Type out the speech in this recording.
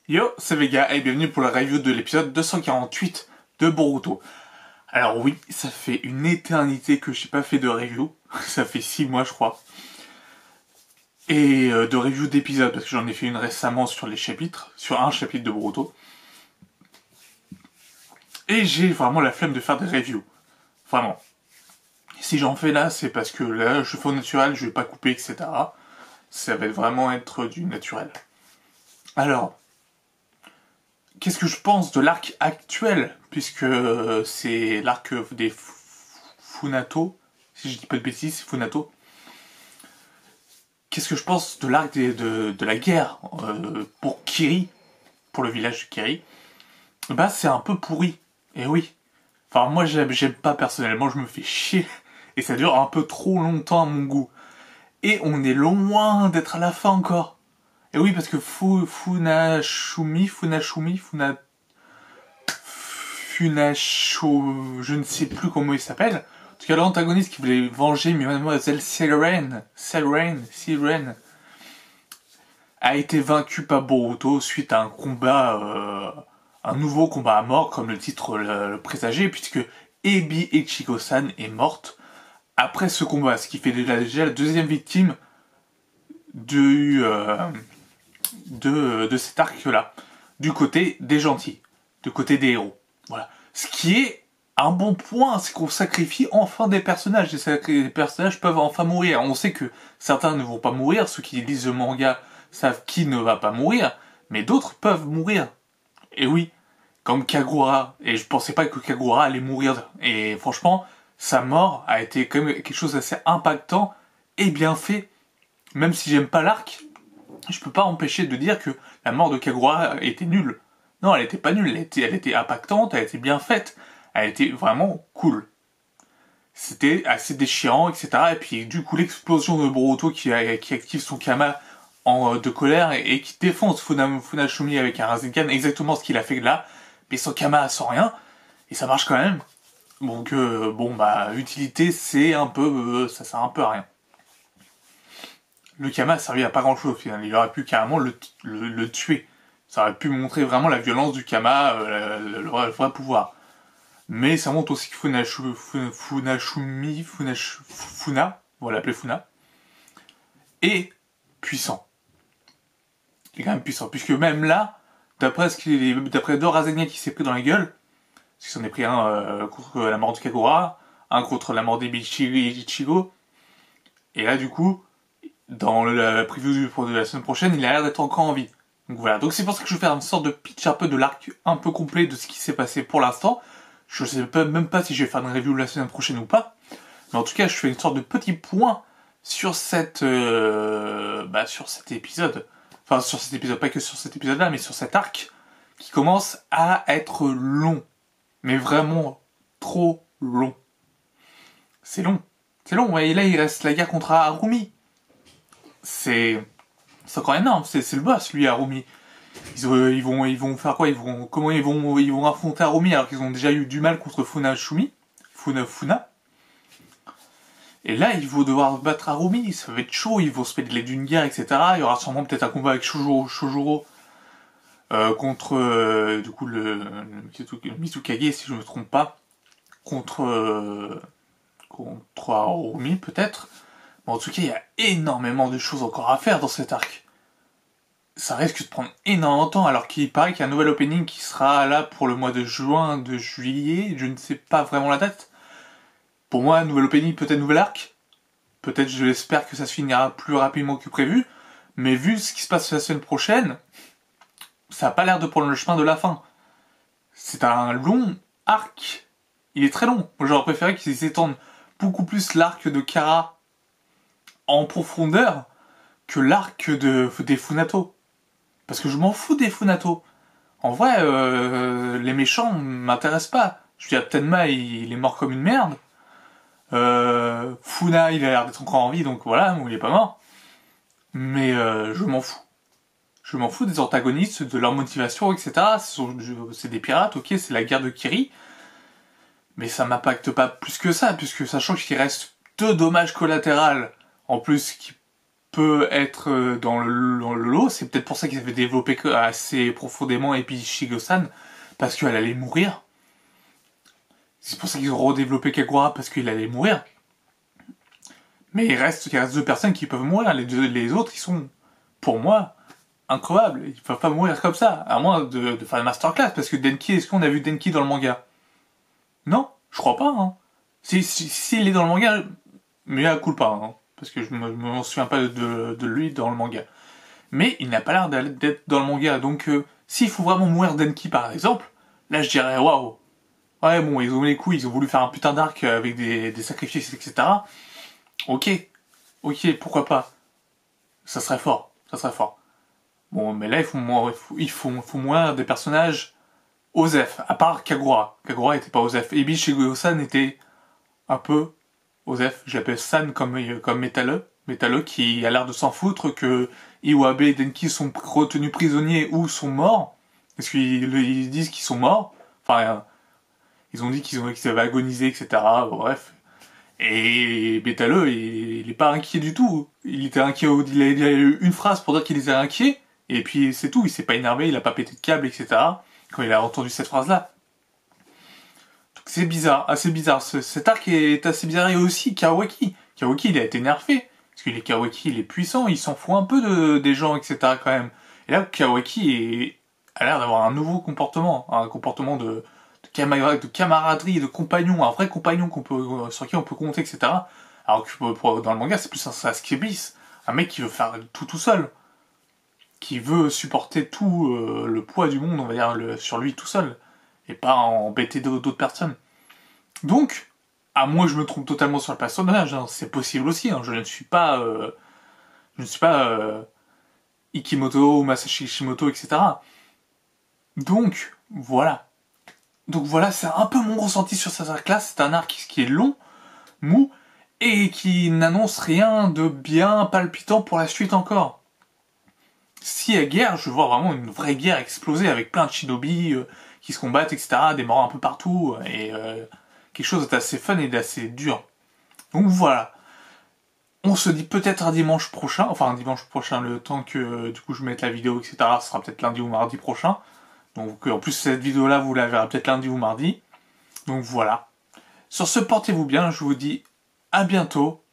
Yo, c'est Vega et bienvenue pour la review de l'épisode 248 de Boruto. Alors oui, ça fait une éternité que j'ai pas fait de review, ça fait 6 mois je crois. Et de review d'épisodes, parce que j'en ai fait une récemment sur les chapitres, sur un chapitre de Boruto. Et j'ai vraiment la flemme de faire des reviews, vraiment. Si j'en fais là, c'est parce que là, je fais au naturel, je vais pas couper, etc. Ça va vraiment être du naturel. Alors, qu'est-ce que je pense de l'arc actuel, puisque c'est l'arc des Funato, si je dis pas de bêtises, Funato. Qu'est-ce que je pense de l'arc de la guerre pour Kiri, pour le village de Kiri? Bah c'est un peu pourri, et oui. Enfin moi j'aime pas personnellement, je me fais chier, et ça dure un peu trop longtemps à mon goût. Et on est loin d'être à la fin encore. Et oui, parce que Funashumi, je ne sais plus comment il s'appelle. En tout cas, l'antagoniste qui voulait venger Mademoiselle Seren, a été vaincu par Boruto suite à un combat, un nouveau combat à mort, comme le titre le présageait, puisque Ebi Ichigo-san est morte après ce combat, ce qui fait déjà la deuxième victime de cet arc-là, du côté des gentils, du côté des héros. Voilà. Ce qui est un bon point, c'est qu'on sacrifie enfin des personnages. Les personnages peuvent enfin mourir. On sait que certains ne vont pas mourir, ceux qui lisent le manga savent qui ne va pas mourir, mais d'autres peuvent mourir. Et oui, comme Kagura. Et je pensais pas que Kagura allait mourir. Et franchement, sa mort a été quand même quelque chose d'assez impactant et bien fait. Même si j'aime pas l'arc, je peux pas empêcher de dire que la mort de Kagura était nulle. Non, elle était pas nulle, elle était impactante, elle était bien faite, elle était vraiment cool. C'était assez déchirant, etc. Et puis du coup l'explosion de Boruto qui active son Kama de colère et qui défonce Funashumi avec un Rasengan, exactement ce qu'il a fait là, mais son Kama sans rien, et ça marche quand même. Donc bon bah utilité c'est un peu ça sert un peu à rien. Le Kama a servi à pas grand chose au final, il aurait pu carrément le tuer. Ça aurait pu montrer vraiment la violence du Kama, le vrai pouvoir. Mais ça montre aussi que Funa, on va l'appeler Funa, est puissant. Il est quand même puissant, puisque même là, d'après deux Rasengan qui s'est pris dans la gueule, parce qu'il s'en est pris un contre la mort de Kagura, un contre la mort d'Ichigo, et là du coup, dans la preview de la semaine prochaine, il a l'air d'être encore en vie. Donc voilà, donc c'est pour ça que je vais faire une sorte de pitch un peu de l'arc un peu complet de ce qui s'est passé pour l'instant. Je sais même pas si je vais faire une review la semaine prochaine ou pas. Mais en tout cas, je fais une sorte de petit point sur sur cet épisode. Enfin, sur cet épisode, pas que sur cet épisode-là, mais sur cet arc qui commence à être long. Mais vraiment trop long. C'est long. C'est long, et là, il reste la guerre contre Harumi. C'est encore énorme, c'est le boss, lui, Harumi. Ils vont faire quoi? Comment ils vont affronter Harumi alors qu'ils ont déjà eu du mal contre Funa. Et là, ils vont devoir battre Harumi, ça va être chaud, ils vont se mêler d'une guerre, etc. Il y aura sûrement peut-être un combat avec Shojuro contre, du coup, le Mizukage, si je ne me trompe pas, contre Harumi, peut-être. Mais en tout cas, il y a énormément de choses encore à faire dans cet arc. Ça risque de prendre énormément de temps, alors qu'il paraît qu'il y a un nouvel opening qui sera là pour le mois de juin, de juillet, je ne sais pas vraiment la date. Pour moi, nouvel opening, peut-être nouvel arc. Peut-être, je l'espère que ça se finira plus rapidement que prévu. Mais vu ce qui se passe la semaine prochaine, ça n'a pas l'air de prendre le chemin de la fin. C'est un long arc. Il est très long. Moi, j'aurais préféré qu'ils s'étendent beaucoup plus l'arc de Kara en profondeur que l'arc des Funato. Parce que je m'en fous des Funato. En vrai, les méchants m'intéressent pas. Je veux dire, Tenma, il est mort comme une merde. Funa, il a l'air d'être encore en vie, donc voilà, il est pas mort. Mais je m'en fous. Je m'en fous des antagonistes, de leur motivation, etc. C'est des pirates, ok, c'est la guerre de Kiri. Mais ça m'impacte pas plus que ça, puisque sachant qu'il reste deux dommages collatéraux, en plus, qui peut être dans le lot. C'est peut-être pour ça qu'ils avaient développé assez profondément Ebi Shigo-san, parce qu'elle allait mourir. C'est pour ça qu'ils ont redéveloppé Kagura, parce qu'il allait mourir. Mais il reste 2 personnes qui peuvent mourir. Les autres, ils sont, pour moi, incroyables. Ils peuvent pas mourir comme ça, à moins de faire une masterclass. Parce que Denki, est-ce qu'on a vu Denki dans le manga? Non, je crois pas. Hein. S'il est dans le manga, mais à coup pas. Hein, parce que je me souviens pas de lui dans le manga. Mais il n'a pas l'air d'être dans le manga. Donc, s'il faut vraiment mourir Denki, par exemple, là, je dirais, waouh. Ouais, bon, ils ont mis les couilles, ils ont voulu faire un putain d'arc avec des sacrifices, etc. Ok, pourquoi pas. Ça serait fort, ça serait fort. Bon, mais là, il faut moins des personnages Osef, à part Kagura. Kagura était pas Osef. Ebi Shigeru-san était un peu Osef. J'appelle San comme métalleux qui a l'air de s'en foutre que Iwabe et Denki sont retenus prisonniers ou sont morts. Parce qu'ils disent qu'ils sont morts. Enfin, ils ont dit qu'ils avaient agonisé, etc. Bref. Et Métalleux, il est pas inquiet du tout. Il était inquiet, il a eu une phrase pour dire qu'il était inquiet, et puis c'est tout, il s'est pas énervé, il a pas pété de câble, etc. Quand il a entendu cette phrase-là. Donc c'est bizarre, assez bizarre. Cet arc est assez bizarre. Et aussi Kawaki. Kawaki, il a été nerfé. Parce que les Kawaki, il est puissant, il s'en fout un peu des gens, etc. quand même. Et là, Kawaki a l'air d'avoir un nouveau comportement. Un comportement de camaraderie, de compagnon, un vrai compagnon sur qui on peut compter, etc. Alors que dans le manga, c'est plus un Sasuke bis, un mec qui veut faire tout seul, qui veut supporter tout le poids du monde, on va dire, sur lui tout seul, et pas embêter d'autres personnes. Donc, à moins que je me trompe totalement sur le personnage, hein, c'est possible aussi, hein, je ne suis pas Ikimoto ou Masashi Kishimoto, etc. Donc, voilà. Donc voilà, c'est un peu mon ressenti sur cette arc-là. C'est un arc qui est long, mou, et qui n'annonce rien de bien palpitant pour la suite encore. Si y a guerre, je vois vraiment une vraie guerre exploser avec plein de shinobi qui se combattent, etc., des morts un peu partout, et quelque chose d'assez fun et d'assez dur. Donc voilà. On se dit peut-être un dimanche prochain, le temps que du coup je mette la vidéo, etc., ce sera peut-être lundi ou mardi prochain. Donc en plus cette vidéo-là, vous la verrez peut-être lundi ou mardi. Donc voilà. Sur ce, portez-vous bien, je vous dis à bientôt